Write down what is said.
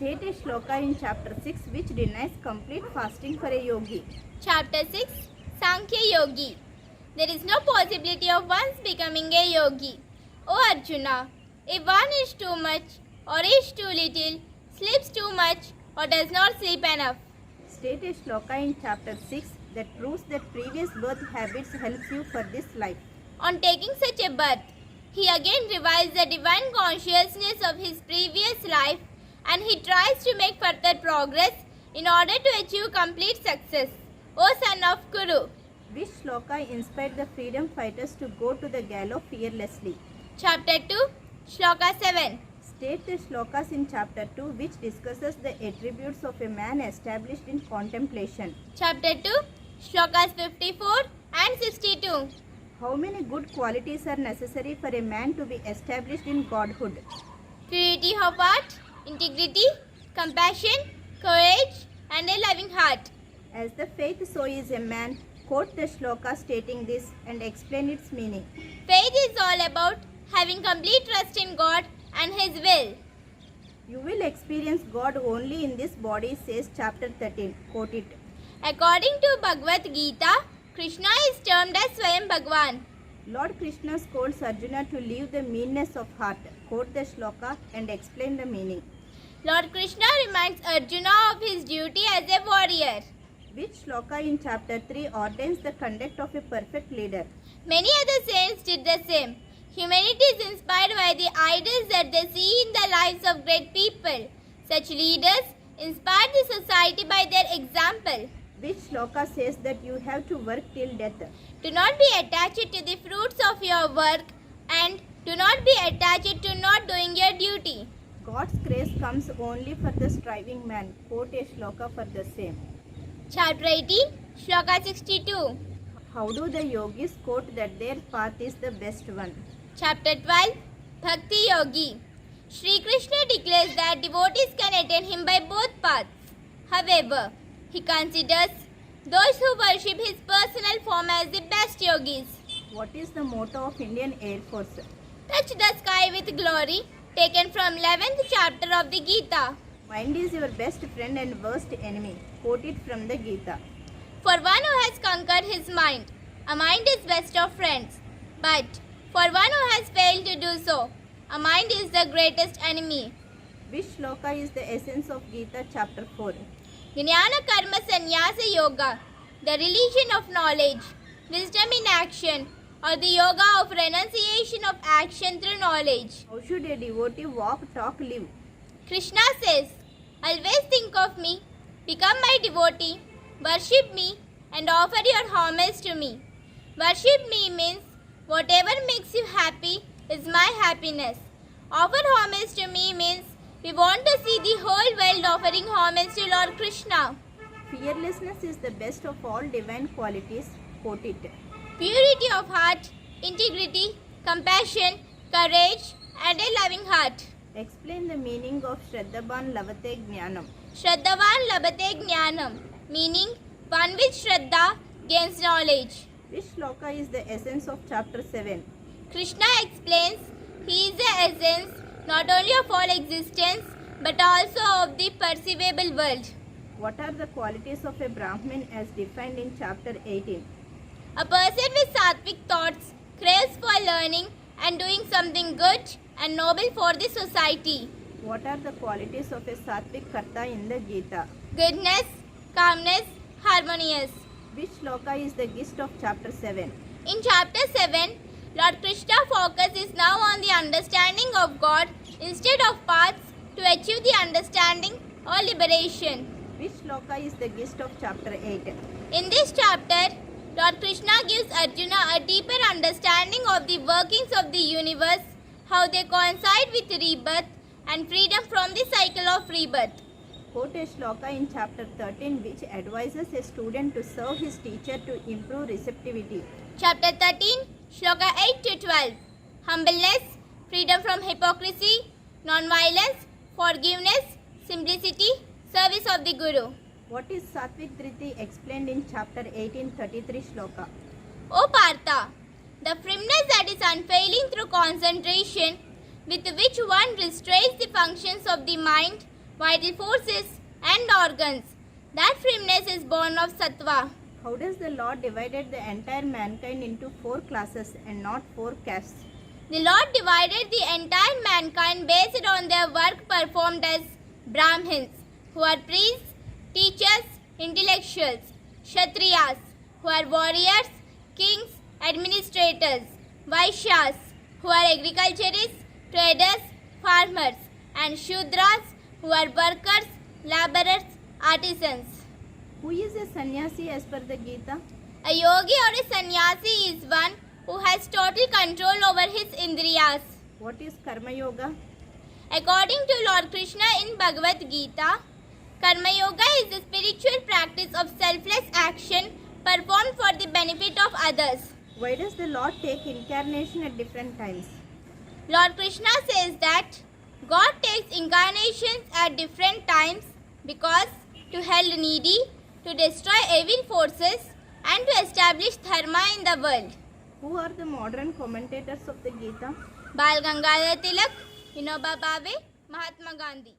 State a shloka in chapter 6 which denies complete fasting for a yogi. Chapter 6 Sankhya Yogi. There is no possibility of one's becoming a yogi. O Arjuna, if one is too much or is too little, sleeps too much or does not sleep enough. State a shloka in chapter 6 that proves that previous birth habits helps you for this life. On taking such a birth, he again revives the divine consciousness of his previous life and he tries to make further progress in order to achieve complete success. O son of Kuru. Which shloka inspired the freedom fighters to go to the gallows fearlessly? Chapter 2, Shloka 7. State the shlokas in chapter 2 which discusses the attributes of a man established in contemplation. Chapter 2, Shlokas 54 and 62. How many good qualities are necessary for a man to be established in godhood? Purity of heart, integrity, compassion, courage, and a loving heart. As the faith so is a man, quote the shloka stating this and explain its meaning. Faith is all about having complete trust in God and His will. You will experience God only in this body, says chapter 13. Quote it. According to Bhagavad Gita, Krishna is termed as Swayam Bhagavan. Lord Krishna scolds Arjuna to leave the meanness of heart. Quote the shloka and explain the meaning. Lord Krishna reminds Arjuna of his duty as a warrior. Which shloka in chapter 3 ordains the conduct of a perfect leader? Many other saints did the same. Humanity is inspired by the idols that they see in the lives of great people. Such leaders inspire the society by their example. Which shloka says that you have to work till death? Do not be attached to the fruits of your work and do not be attached to not doing your duty. God's grace comes only for the striving man. Quote a shloka for the same. Chapter 18, Shloka 62. How do the yogis quote that their path is the best one? Chapter 12, Bhakti Yogi. Shri Krishna declares that devotees can attain him by both paths. However, he considers those who worship his personal form as the best yogis. What is the motto of Indian Air Force? Touch the sky with glory, taken from 11th chapter of the Gita. Mind is your best friend and worst enemy. Quote it from the Gita. For one who has conquered his mind, a mind is best of friends. But for one who has failed to do so, a mind is the greatest enemy. Which shloka is the essence of Gita chapter 4? Jnana Karma Sannyasa Yoga, the religion of knowledge, wisdom in action, or the yoga of renunciation of action through knowledge. How should a devotee walk, talk, live? Krishna says, always think of me, become my devotee, worship me, and offer your homage to me. Worship me means whatever makes you happy is my happiness. Offer homage to me means we want to see the whole world offering homage to Lord Krishna. Fearlessness is the best of all divine qualities. Quote it. Purity of heart, integrity, compassion, courage, and a loving heart. Explain the meaning of Shraddhavan Lavate Jnanam. Shraddhavan Labhate Jnanam, meaning one with Shraddha gains knowledge. Which shloka is the essence of chapter 7? Krishna explains he is the essence not only of all existence but also of the perceivable world. What are the qualities of a Brahmin as defined in chapter 18? A person with sattvic thoughts craves for learning and doing something good and noble for the society. What are the qualities of a Sattvic Karta in the Gita? Goodness, calmness, harmonious. Which shloka is the gist of chapter 7? In chapter 7, Lord Krishna focus is now on the understanding of God instead of paths to achieve the understanding or liberation. Which shloka is the gist of chapter 8? In this chapter, Lord Krishna gives Arjuna a deeper understanding of the workings of the universe, how they coincide with rebirth and freedom from the cycle of rebirth. Quote a shloka in chapter 13 which advises a student to serve his teacher to improve receptivity. Chapter 13, Shloka 8 to 12. Humbleness, freedom from hypocrisy, non-violence, forgiveness, simplicity, service of the Guru. What is Sattvic Dhriti explained in chapter 18, 33 shloka? O Partha, the firmness that is unfailing through concentration, with which one restrains the functions of the mind, vital forces, and organs. That firmness is born of sattva. How does the Lord divided the entire mankind into 4 classes and not 4 castes? The Lord divided the entire mankind based on their work performed as Brahmins, who are priests, teachers, intellectuals, Kshatriyas, who are warriors, kings, administrators, Vaishyas, who are agriculturists, traders, farmers, and Shudras, who are workers, laborers, artisans. Who is a sannyasi as per the Gita? A yogi or a sannyasi is one who has total control over his indriyas. What is Karma Yoga? According to Lord Krishna in Bhagavad Gita, Karma Yoga is the spiritual practice of selfless action performed for the benefit of others. Why does the Lord take incarnation at different times? Lord Krishna says that God takes incarnations at different times because to help the needy, to destroy evil forces, and to establish dharma in the world. Who are the modern commentators of the Gita? Bal Gangadhar Tilak, Vinoba Bhave, Mahatma Gandhi.